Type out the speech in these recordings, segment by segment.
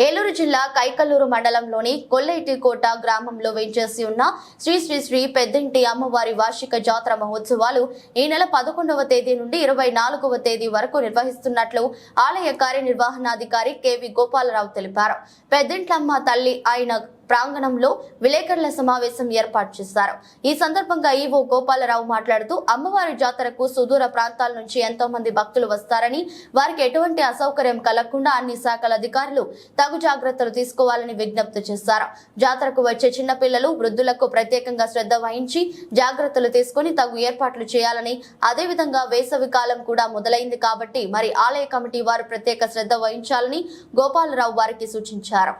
ఏలూరు జిల్లా కైకల్లూరు మండలంలోని కొల్లేటికోట గ్రామంలో వేంచేసి ఉన్న శ్రీ శ్రీ శ్రీ పెద్దింటి అమ్మవారి వార్షిక జాతర మహోత్సవాలు ఈ నెల 11వ తేదీ నుండి 24వ తేదీ వరకు నిర్వహిస్తున్నట్లు ఆలయ కార్యనిర్వహణాధికారి కెవి గోపాలరావు తెలిపారు. పెద్దింట్లమ్మ తల్లి ఆయన ప్రాంగణంలో విలేకరుల సమావేశం ఏర్పాటు చేశారు. ఈ సందర్భంగా ఈవో గోపాలరావు మాట్లాడుతూ అమ్మవారి జాతరకు సుదూర ప్రాంతాల నుంచి ఎంతో మంది భక్తులు వస్తారని, వారికి ఎటువంటి అసౌకర్యం కలగకుండా అన్ని శాఖల అధికారులు తగు జాగ్రత్తలు తీసుకోవాలని విజ్ఞప్తి చేశారు. జాతరకు వచ్చే చిన్నపిల్లలు, వృద్ధులకు ప్రత్యేకంగా శ్రద్ధ వహించి జాగ్రత్తలు తీసుకుని తగు ఏర్పాట్లు చేయాలని, అదేవిధంగా వేసవి కాలం కూడా మొదలైంది కాబట్టి మరి ఆలయ కమిటీ వారు ప్రత్యేక శ్రద్ధ వహించాలని గోపాలరావు వారికి సూచించారు.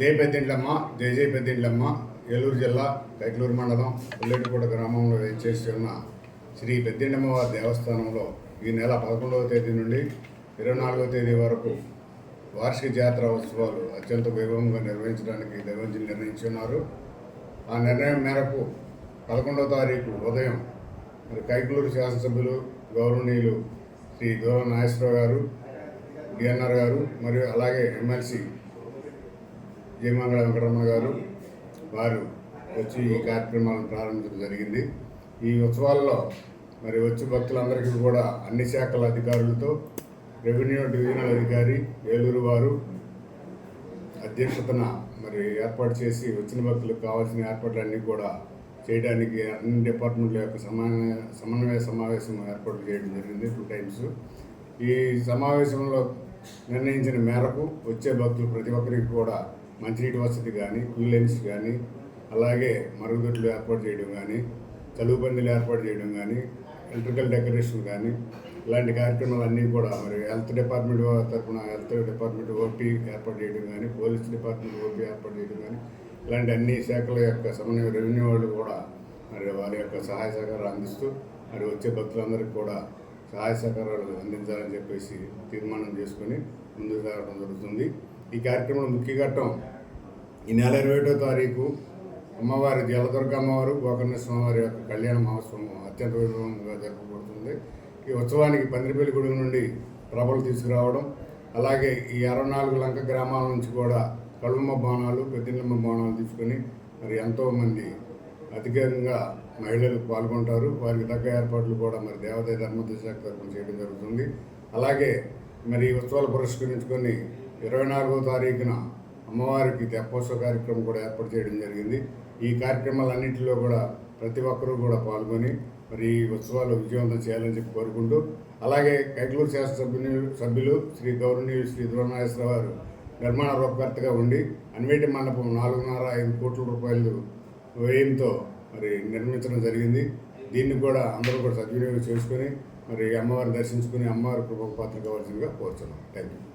జై పెద్దింట్లమ్మ, జై జై పెద్దింట్లమ్మ. ఏలూరు జిల్లా కైకలూరు మండలం కొల్లేటికోట గ్రామంలో వేంచేసి ఉన్న శ్రీ పెద్దింటమ్మవారి దేవస్థానంలో ఈ నెల 11వ తేదీ నుండి 24వ తేదీ వరకు వార్షిక జాతర ఉత్సవాలు అత్యంత వైభవంగా నిర్వహించడానికి దైవజ్ఞులు నిర్ణయించున్నారు. ఆ నిర్ణయం మేరకు 11వ తారీఖు ఉదయం మరి కైకలూరు శాసనసభ్యులు గౌరవనీయులు శ్రీ దూరం నాగేశ్వరరావు గారు, డిఎన్ఆర్ గారు, మరియు అలాగే ఎమ్మెల్సీ జయమంగళ వెంకటరమణ గారు వారు వచ్చి ఈ కార్యక్రమాలను ప్రారంభించడం జరిగింది. ఈ ఉత్సవాల్లో మరి వచ్చి భక్తులందరికీ కూడా అన్ని శాఖల అధికారులతో రెవెన్యూ డివిజనల్ అధికారి ఏలూరు వారు అధ్యక్షతన మరి ఏర్పాటు చేసి వచ్చిన భక్తులకు కావాల్సిన ఏర్పాట్లన్నీ కూడా చేయడానికి అన్ని డిపార్ట్మెంట్ల యొక్క సమన్వయ సమావేశం ఏర్పాటు చేయడం జరిగింది 2 times. ఈ సమావేశంలో నిర్ణయించిన మేరకు వచ్చే భక్తులు ప్రతి ఒక్కరికి కూడా మంచినీటి వసతి కానీ, కూలెన్స్ కానీ, అలాగే మరుగుదొడ్లు ఏర్పాటు చేయడం కానీ, చలువు పందిలు ఏర్పాటు చేయడం కానీ, ఎలక్ట్రికల్ డెకరేషన్ కానీ, ఇలాంటి కార్యక్రమాలన్నీ కూడా మరి హెల్త్ డిపార్ట్మెంట్ తరఫున హెల్త్ డిపార్ట్మెంట్ ఓపీ ఏర్పాటు చేయడం కానీ, పోలీస్ డిపార్ట్మెంట్ ఓపీ ఏర్పాటు చేయడం కానీ, ఇలాంటి అన్ని శాఖల యొక్క సమన్వయ రెవెన్యూ వాళ్ళు కూడా మరి వారి యొక్క సహాయ సహకారాలు అందిస్తూ మరి వచ్చే భక్తులందరికీ కూడా సహాయ సహకారాలు అందించాలని చెప్పేసి తీర్మానం చేసుకొని ముందుకు సాగడం జరుగుతుంది. ఈ కార్యక్రమంలో ముఖ్య ఘట్టం ఈ నెల 21వ తారీఖు అమ్మవారి జలదుర్గ అమ్మవారు గోకర్ణ స్వామివారి యొక్క కళ్యాణ మహోత్సవం అత్యంత వైభవంగా జరపబడుతుంది. ఈ ఉత్సవానికి పందిరిపల్లి గుడి నుండి ప్రభలు తీసుకురావడం, అలాగే ఈ 64 లంక గ్రామాల నుంచి కూడా కళ్ళమ్మ బోనాలు, పెద్దింట్లమ్మ బోనాలు తీసుకొని మరి ఎంతోమంది అధికంగా మహిళలు పాల్గొంటారు. వారికి తగ్గ ఏర్పాట్లు కూడా మరి దేవాదాయ ధర్మోద్ధరణ శాఖ తరఫున చేయడం జరుగుతుంది. అలాగే మరి ఉత్సవాలు పురస్కరించుకొని 24వ తారీఖున అమ్మవారికి తెప్పోత్సవ కార్యక్రమం కూడా ఏర్పాటు చేయడం జరిగింది. ఈ కార్యక్రమాలన్నింటిలో కూడా ప్రతి ఒక్కరూ కూడా పాల్గొని మరి ఈ ఉత్సవాలు విజయవంతం చేయాలని చెప్పి కోరుకుంటూ, అలాగే కైకలూరు శాసనసభ్యులు శ్రీ గౌరవనీయులు శ్రీ నాగేశ్వరరావు గారు నిర్మాణ రూపకర్తగా ఉండి అన్వేటి మండపం 4.5 కోట్ల రూపాయలు వ్యయంతో మరి నిర్మించడం జరిగింది. దీన్ని కూడా అందరూ కూడా సద్వినియోగం చేసుకొని మరి అమ్మవారిని దర్శించుకుని అమ్మవారి కృపకు పాత్ర కావాల్సిందిగా కోరుతున్నాం. Thank you.